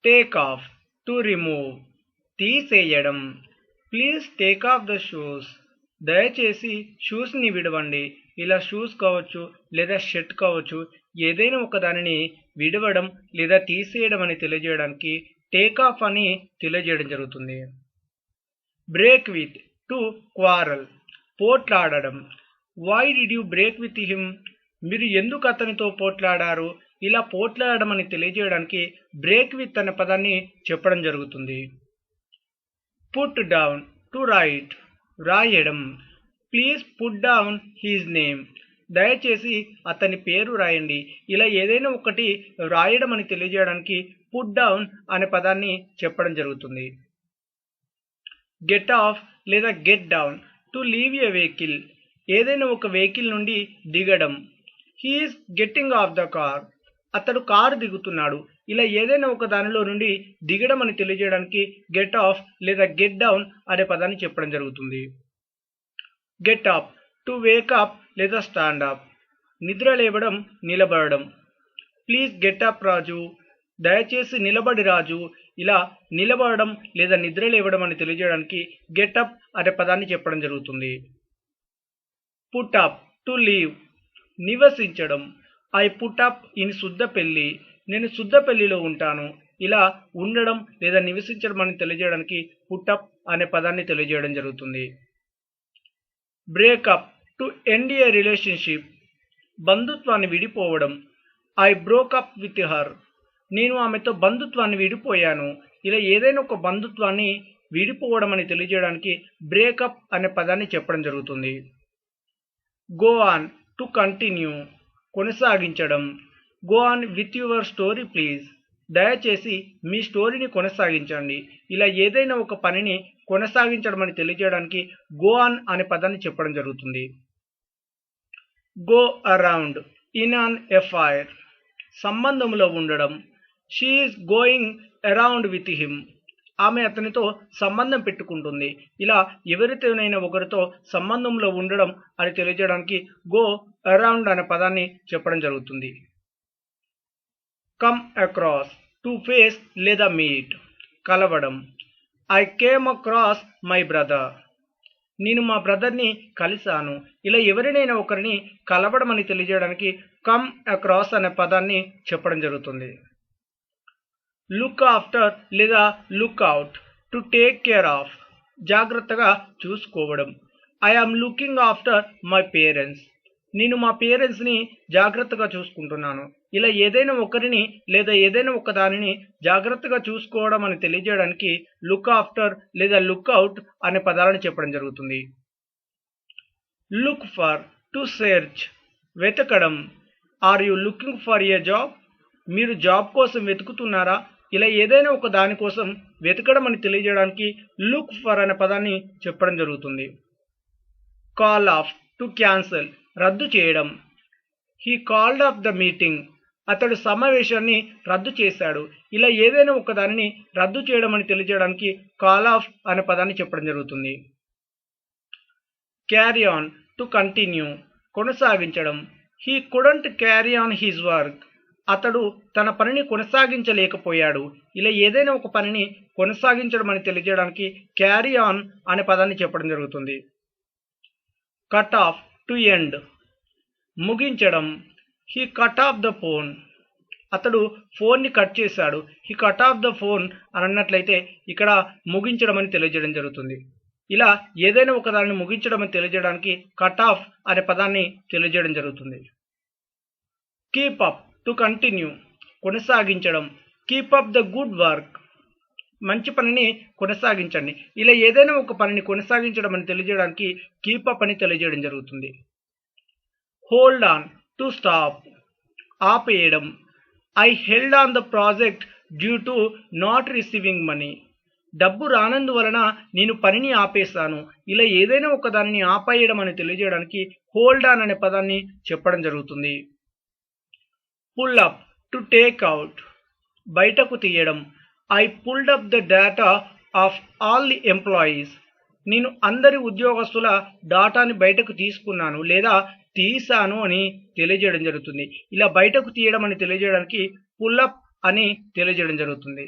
Take off to remove తీసేయడం. Please take off the shoes దయచేసి షూస్ని విడవండి. ఇలా షూస్ కావచ్చు లేదా షర్ట్ కావచ్చు, ఏదైనా ఒక దానిని విడవడం లేదా తీసేయడం అని తెలియజేయడానికి టేక్ ఆఫ్ అని తెలియజేయడం జరుగుతుంది. బ్రేక్ విత్ టు క్వారల్ పోట్లాడడం. Why did you break with him మీరు ఎందుకు అతనితో పోట్లాడారు? ఇలా పోట్లాడడం అని తెలియజేయడానికి బ్రేక్ విత్ అనే పదాన్ని చెప్పడం జరుగుతుంది. పుట్ డౌన్ టు రైట్ రాయడం. Please put down his name దయచేసి అతని పేరు రాయండి. ఇలా ఏదైనా ఒకటి రాయడం అని తెలియజేయడానికి పుట్ డౌన్ అనే పదాన్ని చెప్పడం జరుగుతుంది. గెట్ ఆఫ్ లేదా get down to leave a vehicle ఏదైనా ఒక వెహికల్ నుండి దిగడం. He's getting off the car అతడు కారు దిగుతున్నాడు. ఇలా ఏదైనా ఒక దానిలో నుండి దిగడం అని తెలియజేయడానికి గెట్ ఆఫ్ లేదా గెట్ డౌన్ అనే పదాన్ని చెప్పడం జరుగుతుంది. Get up to wake up లేదా స్టాండ్ అప్ నిద్ర లేవడం నిలబడడం. ప్లీజ్ గెట్ అప్ రాజు దయచేసి నిలబడి రాజు. ఇలా నిలబడడం లేదా నిద్ర లేవడం అని తెలియజేయడానికి గెట్ అప్ అనే పదాన్ని చెప్పడం జరుగుతుంది. పుట్ అప్ టు లీవ్ నివసించడం. ఐ పుట్ అప్ ఇన్ సుద్దపెల్లి నేను సుద్దపెల్లిలో ఉంటాను. ఇలా ఉండడం లేదా నివసించడం అని తెలియజేయడానికి పుట్ అప్ అనే పదాన్ని తెలియజేయడం జరుగుతుంది. Breakup to end a relationship బంధుత్వాన్ని విడిపోవడం. I broke up with her నేను ఆమెతో బంధుత్వాన్ని విడిపోయాను. ఇలా ఏదైనా ఒక బంధుత్వాన్ని విడిపోవడం అని తెలియజేయడానికి బ్రేకప్ అనే పదాన్ని చెప్పడం జరుగుతుంది. గో ఆన్ టు కంటిన్యూ కొనసాగించడం. Go on with your story please దయచేసి మీ స్టోరీని కొనసాగించండి. ఇలా ఏదైనా ఒక పనిని కొనసాగించడం అని తెలియజేయడానికి గో ఆన్ అనే పదాన్ని చెప్పడం జరుగుతుంది. Go around in on a fire సంబంధంలో ఉండడం. She is going around with him ఆమె అతనితో సంబంధం పెట్టుకుంటుంది. ఇలా ఎవరితోనైనా ఒకరితో సంబంధంలో ఉండడం అని తెలియజేయడానికి గో అరౌండ్ అనే పదాన్ని చెప్పడం జరుగుతుంది. కమ్ అక్రాస్ టు ఫేస్ లేదా మీట్ కలవడం. I came across my brother నేను మా బ్రదర్ని కలిశాను. ఇలా ఎవరినైనా ఒకరిని కలవడం అని తెలియజేయడానికి కమ్ అక్రాస్ అనే పదాన్ని చెప్పడం జరుగుతుంది. లుక్ ఆఫ్టర్ లేదా look out to take care of జాగ్రత్తగా చూసుకోవడం. I am looking after my parents నేను మా పేరెంట్స్ని జాగ్రత్తగా చూసుకుంటున్నాను. ఇలా ఏదైనా ఒకరిని లేదా ఏదైనా ఒక దానిని జాగ్రత్తగా చూసుకోవడం అని తెలియజేయడానికి లుక్ ఆఫ్టర్ లేదా లుక్ అవుట్ అనే పదాలను చెప్పడం జరుగుతుంది. లుక్ ఫర్ టు సెర్చ్ వెతకడం. Are you looking for a job మీరు జాబ్ కోసం వెతుకుతున్నారా? ఇలా ఏదైనా ఒక దాని కోసం వెతకడం అని తెలియజేయడానికి లుక్ ఫర్ అనే పదాన్ని చెప్పడం జరుగుతుంది. కాల్ ఆఫ్ టు క్యాన్సల్ రద్దు చేయడం. He called of the meeting అతడు సమావేశాన్ని రద్దు చేశాడు. ఇలా ఏదైనా ఒక దానిని రద్దు చేయడం అని తెలియజేయడానికి కాల్ ఆఫ్ అనే పదాన్ని చెప్పడం జరుగుతుంది. క్యారీ ఆన్ టు కంటిన్యూ కొనసాగించడం. He couldn't carry on his work అతడు తన పనిని కొనసాగించలేకపోయాడు. ఇలా ఏదైనా ఒక పనిని కొనసాగించడం అని తెలియజేయడానికి క్యారీ ఆన్ అనే పదాన్ని చెప్పడం జరుగుతుంది. కట్ ఆఫ్ టు ఎండ్ ముగించడం. He cut off the phone అతడు ఫోన్ని కట్ చేశాడు. He cut off the phone అని అన్నట్లయితే ఇక్కడ ముగించడం అని తెలియజేయడం జరుగుతుంది. ఇలా ఏదైనా ఒక దానిని ముగించడం అని తెలియజేయడానికి కట్ ఆఫ్ అనే పదాన్ని తెలియజేయడం జరుగుతుంది. కీప్ అప్ టు కంటిన్యూ కొనసాగించడం. Keep up the good work మంచి పనిని కొనసాగించండి. ఇలా ఏదైనా ఒక పనిని కొనసాగించడం అని తెలియజేయడానికి కీప్ అప్ అని తెలియజేయడం జరుగుతుంది. హోల్డ్ ఆన్ టు స్టాప్ ఆపేయడం. I held on the project due to not receiving money డబ్బు రానందువలన నేను పనిని ఆపేశాను. ఇలా ఏదైనా ఒక దానిని ఆపేయడం అని తెలియజేయడానికి హోల్డ్ ఆన్ అనే పదాన్ని చెప్పడం జరుగుతుంది. Pull up to take out బయటకు తీయడం. I pulled up the data of all the employees నేను అందరి ఉద్యోగస్తుల డాటాని బయటకు తీసుకున్నాను లేదా తీసాను అని తెలియజేయడం జరుగుతుంది. ఇలా బయటకు తీయడం అని తెలియజేయడానికి పుల్ అప్ అని తెలియజేయడం జరుగుతుంది.